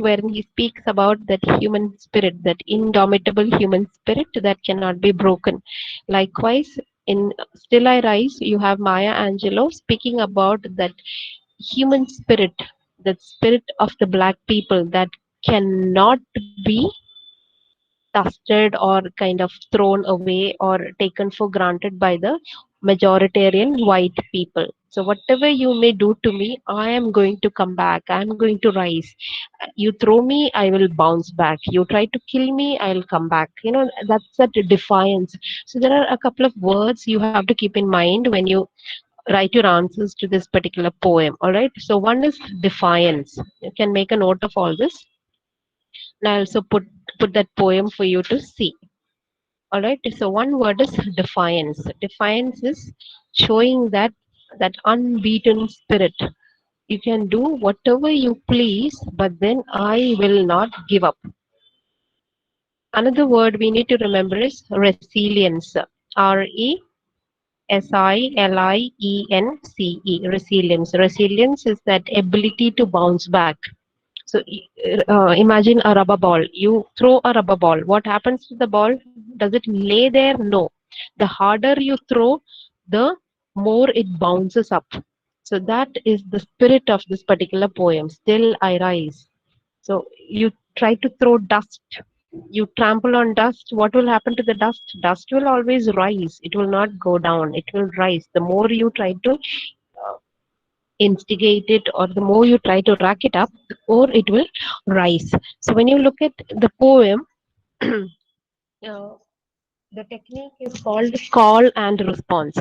wherein he speaks about that human spirit, that indomitable human spirit that cannot be broken. Likewise, in Still I Rise, you have Maya Angelou speaking about that human spirit, that spirit of the black people that cannot be dusted or kind of thrown away or taken for granted by the majoritarian white people. So, whatever you may do to me, I am going to come back. I am going to rise. You throw me, I will bounce back. You try to kill me, I'll come back. That's that defiance. So, there are a couple of words you have to keep in mind when you write your answers to this particular poem. All right. So, one is defiance. You can make a note of all this. And I also put that poem for you to see. All right. So one word is defiance. Defiance is showing that unbeaten spirit. You can do whatever you please, but then I will not give up. Another word we need to remember is resilience. RESILIENCE. Resilience. Resilience is that ability to bounce back. So imagine a rubber ball. You throw a rubber ball. What happens to the ball? Does it lay there? No. The harder you throw, the more it bounces up. So that is the spirit of this particular poem. Still I rise. So you try to throw dust. You trample on dust. What will happen to the dust? Dust will always rise. It will not go down. It will rise. The more you try to instigate it, or the more you try to rack it up, the more it will rise. So when you look at the poem, uh, the technique is called call and response.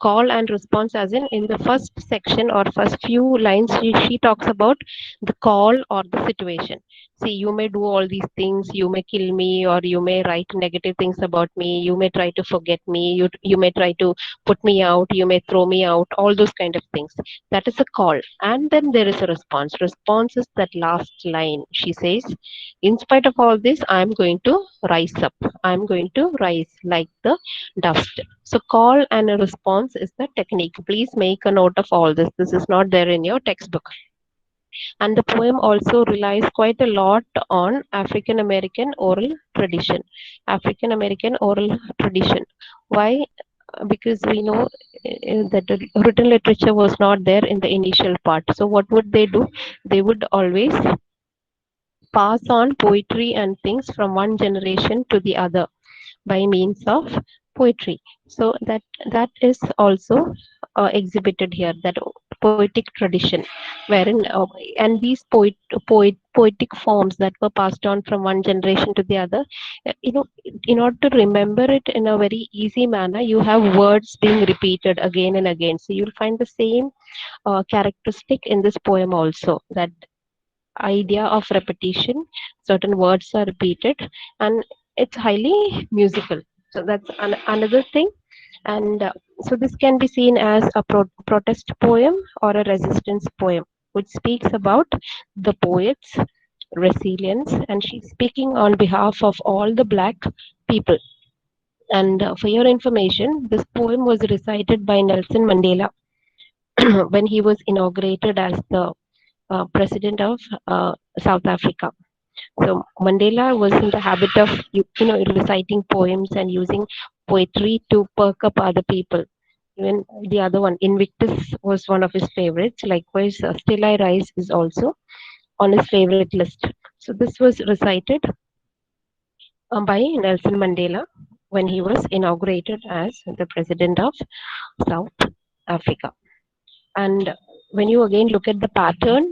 Call and response, as in the first section or first few lines, she talks about the call or the situation. See, you may do all these things, you may kill me, or you may write negative things about me, you may try to forget me, you may try to put me out, you may throw me out, all those kind of things. That is a call. And then there is a response. Response is that last line. She says, in spite of all this, I'm going to rise up. I'm going to rise like the dust. So call and a response is the technique. Please make a note of all this. This is not there in your textbook. And the poem also relies quite a lot on African American oral tradition. African American oral tradition. Why? Because we know that the written literature was not there in the initial part. So what would they do? They would always pass on poetry and things from one generation to the other by means of poetry. So that is also exhibited here, that poetic tradition, wherein and these poetic forms that were passed on from one generation to the other, in order to remember it in a very easy manner, you have words being repeated again and again. So you'll find the same characteristic in this poem also, that idea of repetition. Certain words are repeated, and it's highly musical. So that's another thing. And so this can be seen as a protest poem or a resistance poem, which speaks about the poet's resilience, and she's speaking on behalf of all the black people. And for your information, this poem was recited by Nelson Mandela when he was inaugurated as the president of South Africa. So Mandela was in the habit of reciting poems and using poetry to perk up other people. Even the other one, Invictus, was one of his favorites. Likewise, Still I Rise is also on his favorite list. So this was recited by Nelson Mandela when he was inaugurated as the president of South Africa. And when you again look at the pattern,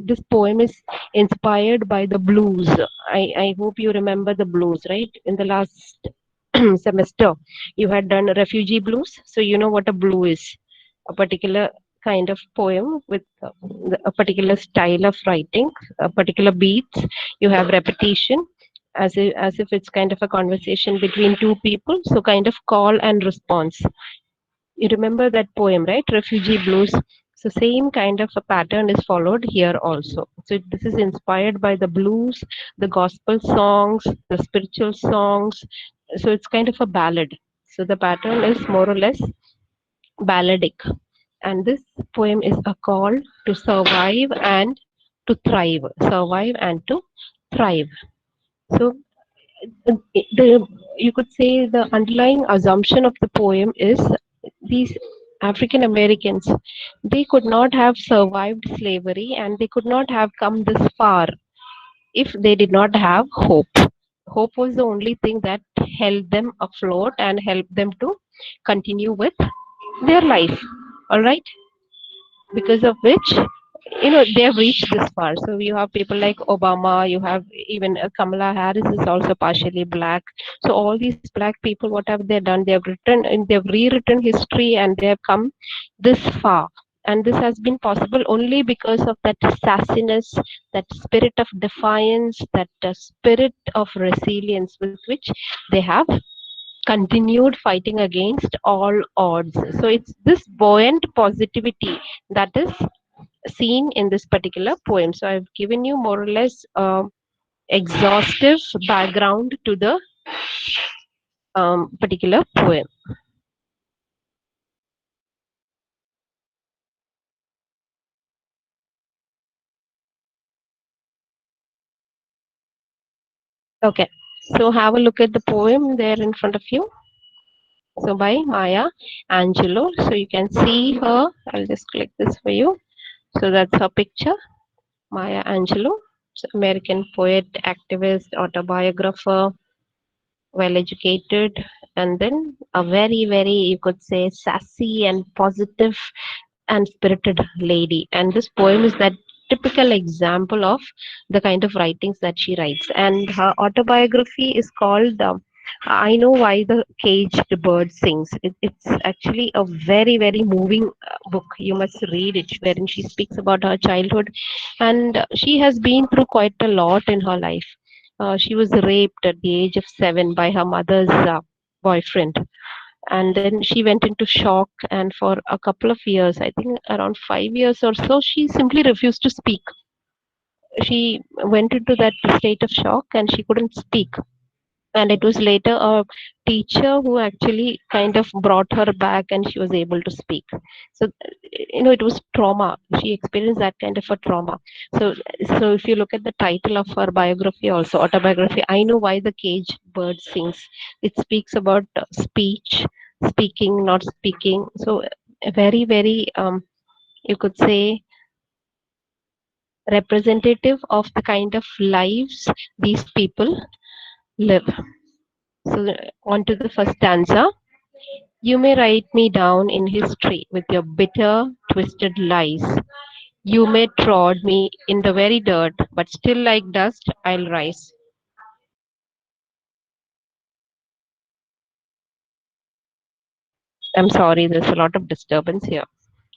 this poem is inspired by the blues. I hope you remember the blues, right? In the last semester, you had done refugee blues. So you know what a blue is, a particular kind of poem with a particular style of writing, a particular beats. You have repetition, as if it's kind of a conversation between two people. So kind of call and response. You remember that poem, right? Refugee Blues. So same kind of a pattern is followed here also. So this is inspired by the blues, the gospel songs, the spiritual songs. So it's kind of a ballad. So the pattern is more or less balladic. And this poem is a call to survive and to thrive, survive and to thrive. So the you could say the underlying assumption of the poem is these African Americans, they could not have survived slavery and they could not have come this far if they did not have hope. Hope was the only thing that held them afloat and helped them to continue with their life. All right, because of which they have reached this far. So you have people like Obama, you have even Kamala Harris is also partially black. So all these black people, what have they done? They have written and they've rewritten history and they have come this far. And this has been possible only because of that sassiness, that spirit of defiance, that spirit of resilience with which they have continued fighting against all odds. So it's this buoyant positivity that is seen in this particular poem. So I've given you more or less exhaustive background to the particular poem. Okay, so have a look at the poem there in front of you. So by Maya Angelou. So you can see her. I'll just click this for you. So that's her picture, Maya Angelou. So American poet, activist, autobiographer, well educated, and then a very, very, you could say, sassy and positive and spirited lady. And this poem is that typical example of the kind of writings that she writes. And her autobiography is called I Know Why the Caged Bird Sings. It's actually a very, very moving book. You must read it, wherein she speaks about her childhood. And she has been through quite a lot in her life. She was raped at the age of 7 by her mother's boyfriend, and then she went into shock, and for a couple of years, I think around 5 years or so, she simply refused to speak. She went into that state of shock and she couldn't speak, and it was later a teacher who actually kind of brought her back and she was able to speak. So it was trauma. She experienced that kind of a trauma. So if you look at the title of her biography, also autobiography, I Know Why the Caged Bird Sings, it speaks about speech, speaking, not speaking. So a very, very you could say representative of the kind of lives these people live. So on to the first stanza. You may write me down in history with your bitter, twisted lies. You may trod me in the very dirt, but still like dust I'll rise. I'm sorry, there's a lot of disturbance here.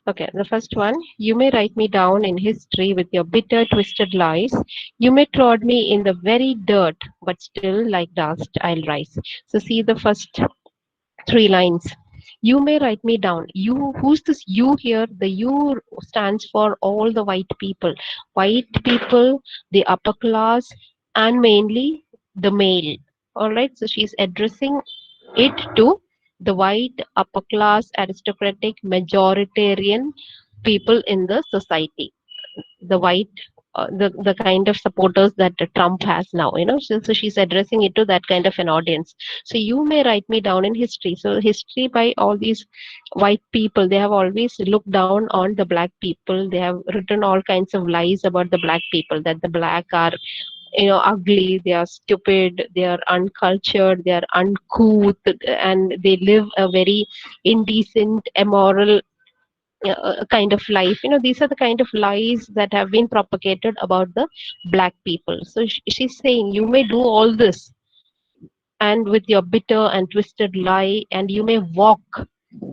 Okay, the first one. You may write me down in history with your bitter, twisted lies. You may trod me in the very dirt, but still like dust I'll rise. So see the first three lines. You may write me down. You, who's this you here? The you stands for all the white people. White people, the upper class, and mainly the male. All right, so she's addressing it to the white, upper class, aristocratic, majoritarian people in the society, the white the kind of supporters that Trump has now, so she's addressing it to that kind of an audience. So you may write me down in history. So history by all these white people, they have always looked down on the black people. They have written all kinds of lies about the black people, that the black are ugly, they are stupid, they are uncultured, they are uncouth, and they live a very indecent, immoral kind of life. These are the kind of lies that have been propagated about the black people. So she's saying you may do all this and with your bitter and twisted lie, and you may walk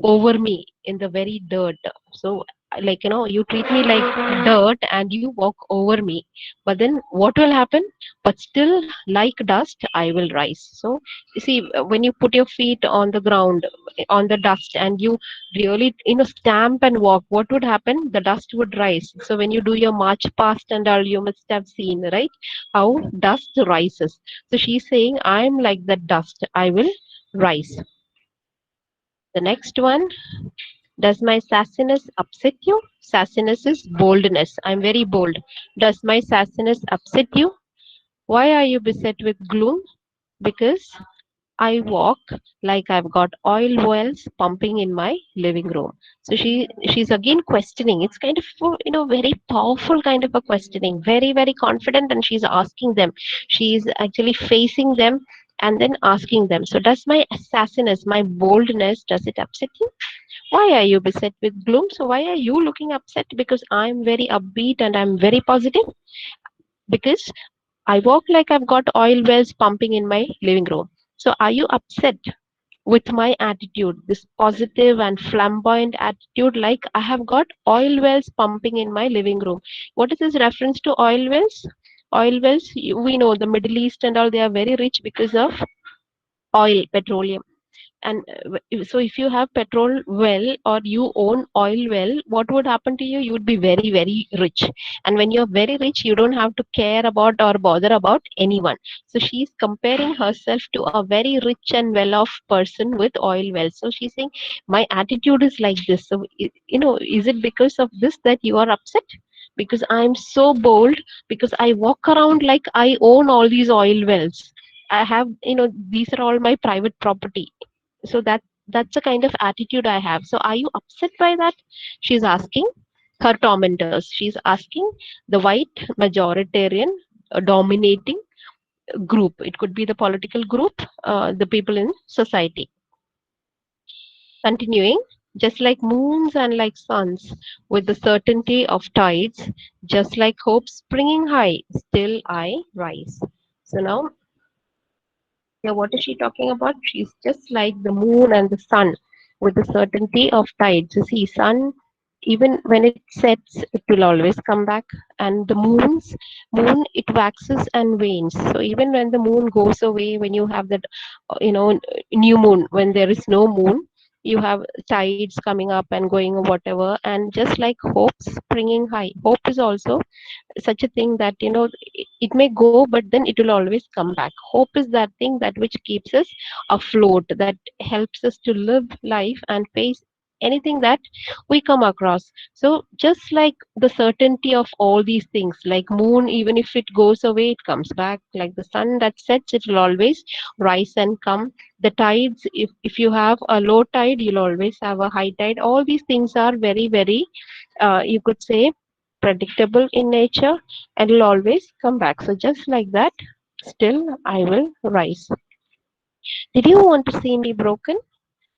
over me in the very dirt. So like you treat me like dirt and you walk over me, but then what will happen? But still like dust I will rise. So you see, when you put your feet on the ground, on the dust, and you really stamp and walk, what would happen? The dust would rise. So when you do your march past and all, you must have seen, right, how dust rises. So she's saying I'm like the dust, I will rise. The next one. Does my sassiness upset you? Sassiness is boldness. I'm very bold. Does my sassiness upset you? Why are you beset with gloom? Because I walk like I've got oil wells pumping in my living room. So she's again questioning. It's kind of very powerful kind of a questioning, very very confident, and she's asking them. She's actually facing them and then asking them. So does my sassiness, my boldness, does it upset you? Why are you beset with gloom? So why are you looking upset? Because I'm very upbeat and I'm very positive. Because I walk like I've got oil wells pumping in my living room. So are you upset with my attitude, this positive and flamboyant attitude, like I have got oil wells pumping in my living room? What is this reference to oil wells? Oil wells, we know the Middle East and all, they are very rich because of oil, petroleum. And so if you have petrol well or you own oil well, what would happen to you? You would be very very rich. And when you're very rich, you don't have to care about or bother about anyone. So she's comparing herself to a very rich and well off person with oil well. So she's saying my attitude is like this. So is it because of this that you are upset? Because I'm so bold, because I walk around like I own all these oil wells. I have, these are all my private property. So that's the kind of attitude I have. So are you upset by that? She's asking her tormentors. She's asking the white majoritarian dominating group. It could be the political group, the people in society. Continuing, just like moons and like suns, with the certainty of tides, just like hope springing high, still I rise. So now, yeah, what is she talking about? She's just like the moon and the sun with the certainty of tides. You see, sun, even when it sets, it will always come back. And the moon, it waxes and wanes. So even when the moon goes away, when you have that, new moon, when there is no moon, you have tides coming up and going or whatever. And just like hope springing high, hope is also such a thing that it may go, but then it will always come back. Hope is that thing that which keeps us afloat, that helps us to live life and face anything that we come across. So just like the certainty of all these things, like moon, even if it goes away, it comes back. Like the sun that sets, it will always rise and come. The tides, if you have a low tide, you'll always have a high tide. All these things are very very, you could say, predictable in nature, and will always come back. So just like that, still I will rise. Did you want to see me broken,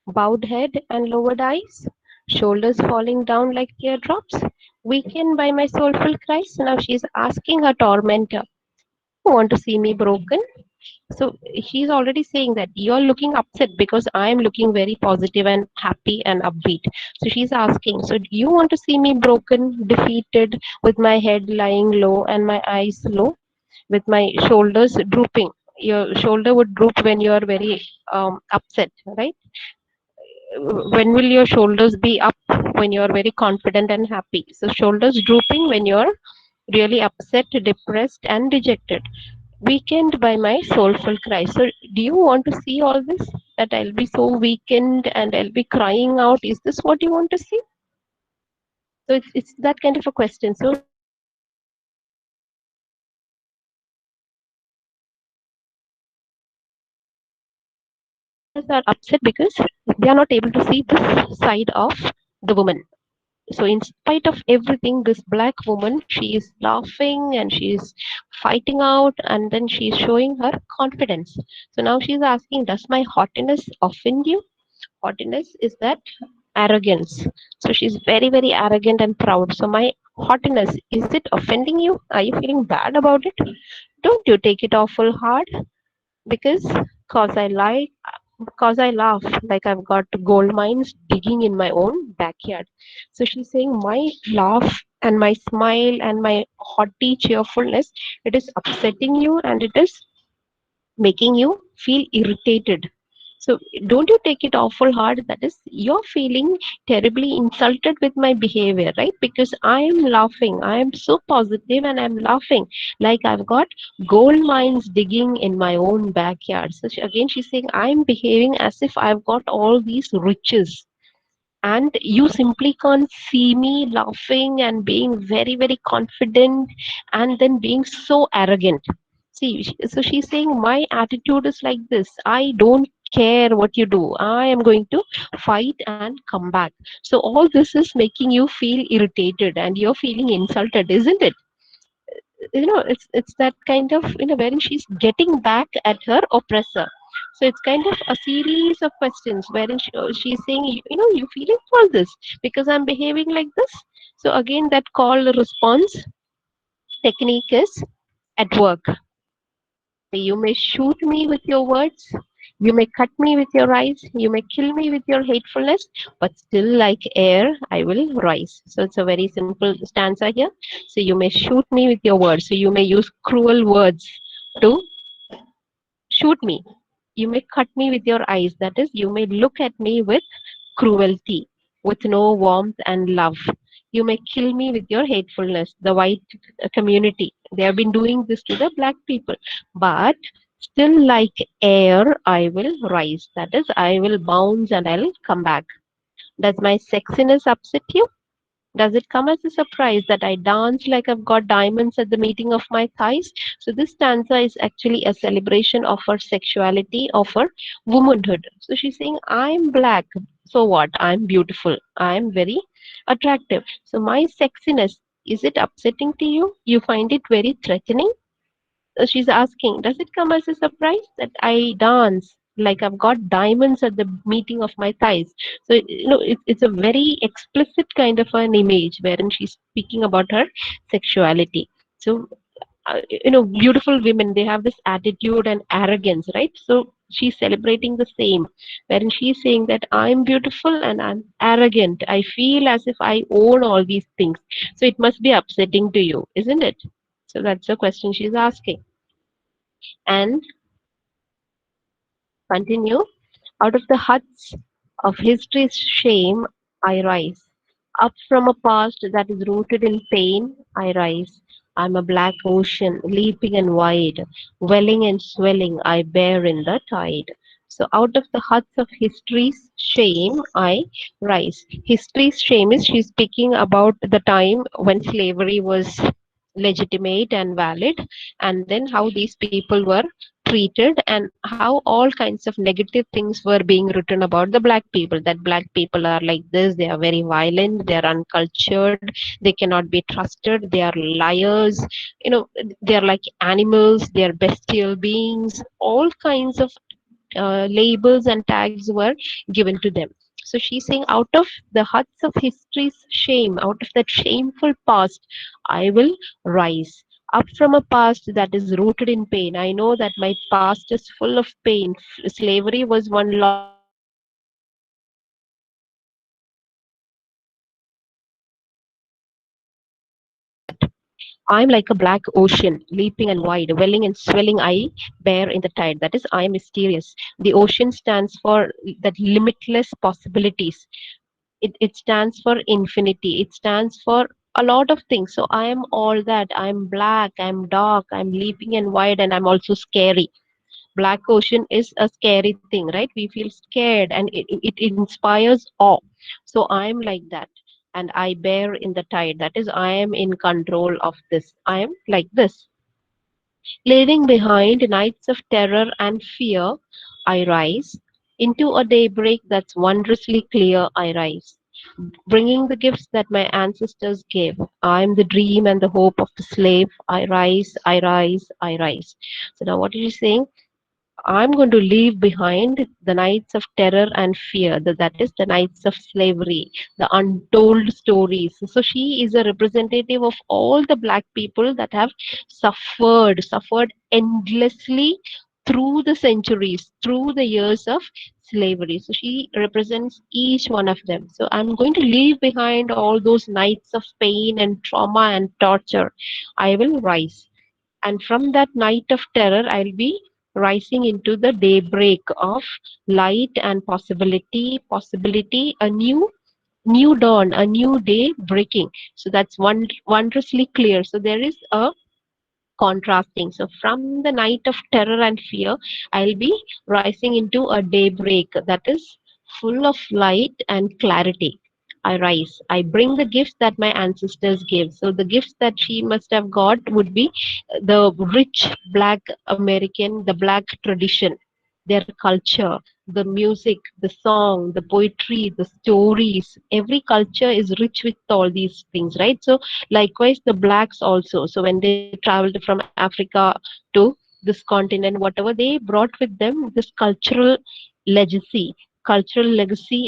bowed head and lowered eyes, shoulders falling down like teardrops, weakened by my soulful cries? Now she's asking her tormentor, you want to see me broken? So she's already saying that you're looking upset because I'm looking very positive and happy and upbeat. So she's asking, so do you want to see me broken, defeated, with my head lying low and my eyes low, with my shoulders drooping? Your shoulder would droop when you are very upset, right? When will your shoulders be up? When you are very confident and happy. So shoulders drooping when you're really upset, depressed, and dejected, weakened by my soulful cry. So, do you want to see all this? That I'll be so weakened and I'll be crying out. Is this what you want to see? So, it's that kind of a question. So, are upset because they are not able to see this side of the woman. So, in spite of everything, this black woman, she is laughing and she is fighting out, and then she is showing her confidence. So, now she is asking, does my haughtiness offend you? Haughtiness is that arrogance. So she's very, very arrogant and proud. So my haughtiness, is it offending you? Are you feeling bad about it? Don't you take it awful hard? Because cause I laugh like I've got gold mines digging in my own backyard. So she's saying my laugh and my smile and my haughty cheerfulness, it is upsetting you and it is making you feel irritated. So don't you take it awful hard. That is, you're feeling terribly insulted with my behavior, right? Because I am laughing. I am so positive and I'm laughing like I've got gold mines digging in my own backyard. So again, she's saying I'm behaving as if I've got all these riches. and you simply can't see me laughing and being very, very confident and then being so arrogant. See, so she's saying, my attitude is like this. I don't care what you do. I am going to fight and come back. So all this is making you feel irritated and you're feeling insulted, isn't it? It's that kind of, wherein she's getting back at her oppressor. So it's kind of a series of questions wherein she's saying, you feeling all this because I'm behaving like this. So again, that call response technique is at work. You may shoot me with your words, you may cut me with your eyes, you may kill me with your hatefulness, but still, like air, I will rise. So it's a very simple stanza here. So you may shoot me with your words. So you may use cruel words to shoot me. You may cut me with your eyes. That is, you may look at me with cruelty, with no warmth and love. You may kill me with your hatefulness. The white community, they have been doing this to the black people. But still, like air, I will rise. That is, I will bounce and I'll come back. Does my sexiness upset you? Does it come as a surprise that I dance like I've got diamonds at the meeting of my thighs? So this stanza is actually a celebration of her sexuality, of her womanhood. So she's saying, I'm black. So what? I'm beautiful. I'm very attractive. So my sexiness, is it upsetting to you? You find it very threatening? She's asking, does it come as a surprise that I dance like I've got diamonds at the meeting of my thighs? So, it's a very explicit kind of an image wherein she's speaking about her sexuality. So, beautiful women, they have this attitude and arrogance, right? So, she's celebrating the same, wherein she's saying that I'm beautiful and I'm arrogant. I feel as if I own all these things. So, it must be upsetting to you, isn't it? So, that's the question she's asking. And continue. Out of the huts of history's shame, I rise. Up from a past that is rooted in pain, I rise. I'm a black ocean, leaping and wide, welling and swelling, I bear in the tide. So, out of the huts of history's shame, I rise. History's shame is she's speaking about the time when slavery was legitimate and valid, and then how these people were treated, and how all kinds of negative things were being written about the black people, that black people are like this, they are very violent, they are uncultured, they cannot be trusted, they are liars, you know they are like animals, they are bestial beings, all kinds of labels and tags were given to them. So she's saying, out of the huts of history's shame, out of that shameful past, I will rise. Up from a past that is rooted in pain. I know that my past is full of pain. Slavery was one long painful time for me. And I know that I am beautiful. I am attractive. But I'm like a black ocean, leaping and wide, welling and swelling. I bear in the tide. That is, I am mysterious. The ocean stands for that limitless possibilities. It stands for infinity. It stands for a lot of things. So I am all that. I'm black, I'm dark, I'm leaping and wide, and I'm also scary. Black ocean is a scary thing, right? We feel scared and it inspires awe. So I'm like that. And I bear in the tide. That is, I am in control of this. I am like this. Leaving behind nights of terror and fear, I rise. Into a daybreak that's wondrously clear, I rise. Bringing the gifts that my ancestors gave. I am the dream and the hope of the slave. I rise, I rise, I rise. So now what is he saying? I'm going to leave behind the nights of terror and fear, that is the nights of slavery, the untold stories. So she is a representative of all the black people that have suffered endlessly through the centuries, through the years of slavery. So she represents each one of them. So I'm going to leave behind all those nights of pain and trauma and torture. I will rise. And from that night of terror, I'll be rising into the daybreak of light and possibility, a new dawn, a new day breaking. So that's wondrously clear. So there is a contrasting. So from the night of terror and fear, I'll be rising into a daybreak that is full of light and clarity. I rise. I bring the gifts that my ancestors gave. So the gifts that she must have got would be the rich black American, the black tradition, their culture, the music, the song, the poetry, the stories. Every culture is rich with all these things, right? So likewise, the blacks also. So when they traveled from Africa to this continent, whatever they brought with them, this cultural legacy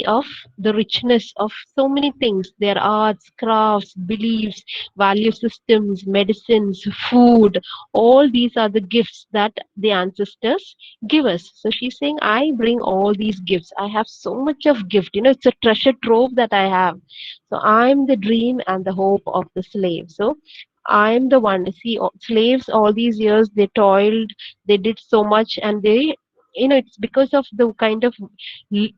of the richness of so many things, their arts, crafts, beliefs, value systems, medicines, food. All these are the gifts that the ancestors give us. So she's saying, I bring all these gifts. I have so much of gift. It's a treasure trove that I have. So I'm the dream and the hope of the slave. So I'm the one. See, slaves all these years they toiled, they did so much, and it's because of the kind of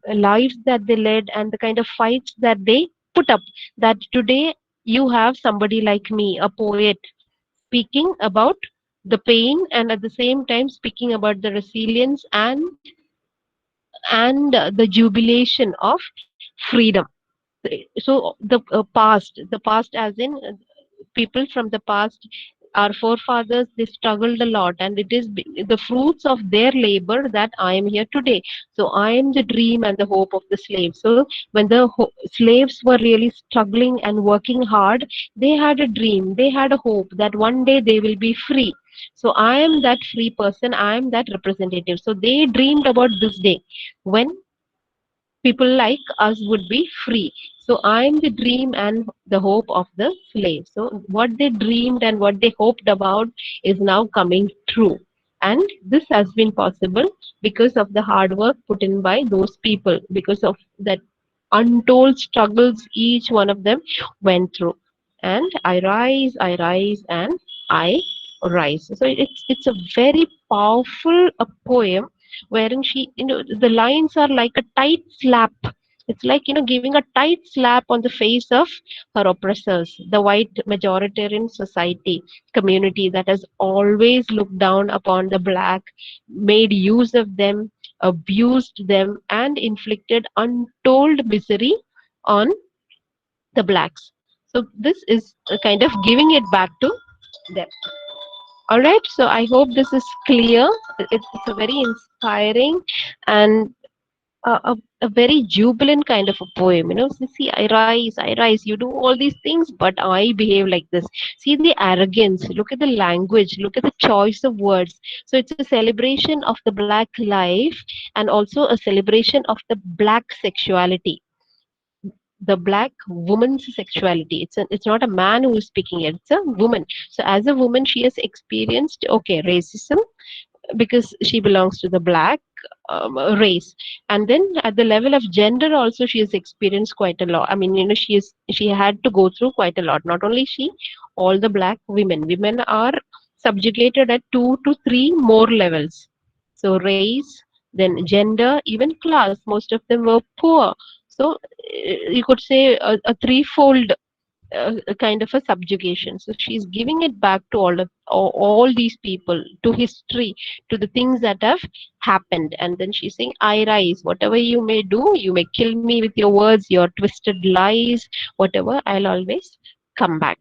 lives that they led and the kind of fights that they put up, that today you have somebody like me, a poet, speaking about the pain and at the same time speaking about the resilience and the jubilation of freedom. So the past as in people from the past, our forefathers, they struggled a lot, and it is the fruits of their labor that I am here today. So I am the dream and the hope of the slaves. So when the slaves were really struggling and working hard, they had a dream, they had a hope that one day they will be free. So I am that free person, I am that representative. So they dreamed about this day when people like us would be free. So I'm the dream and the hope of the slave. So what they dreamed and what they hoped about is now coming true. And this has been possible because of the hard work put in by those people, because of that untold struggles each one of them went through. And I rise, and I rise. So it's a very powerful poem wherein the lines are like a tight slap. It's like giving a tight slap on the face of her oppressors, the white majoritarian society community that has always looked down upon the black, made use of them, abused them, and inflicted untold misery on the blacks. So this is kind of giving it back to them. All right, so I hope this is clear. It's a very inspiring and a very jubilant kind of a poem. So see, I rise, you do all these things, but I behave like this. See the arrogance, look at the language, look at the choice of words. So it's a celebration of the black life and also a celebration of the black sexuality, the black woman's sexuality. It's not a man who is speaking it, it's a woman. So as a woman, she has experienced, okay, racism, because she belongs to the black race, and then at the level of gender also she has experienced quite a lot. I mean, she had to go through quite a lot. Not only she, all the black women are subjugated at 2 to 3 more levels. So race, then gender, even class. Most of them were poor. So you could say a threefold kind of a subjugation. So she's giving it back to all these people, to history, to the things that have happened. And then she's saying, I rise. Whatever you may do, you may kill me with your words, your twisted lies, whatever, I'll always come back.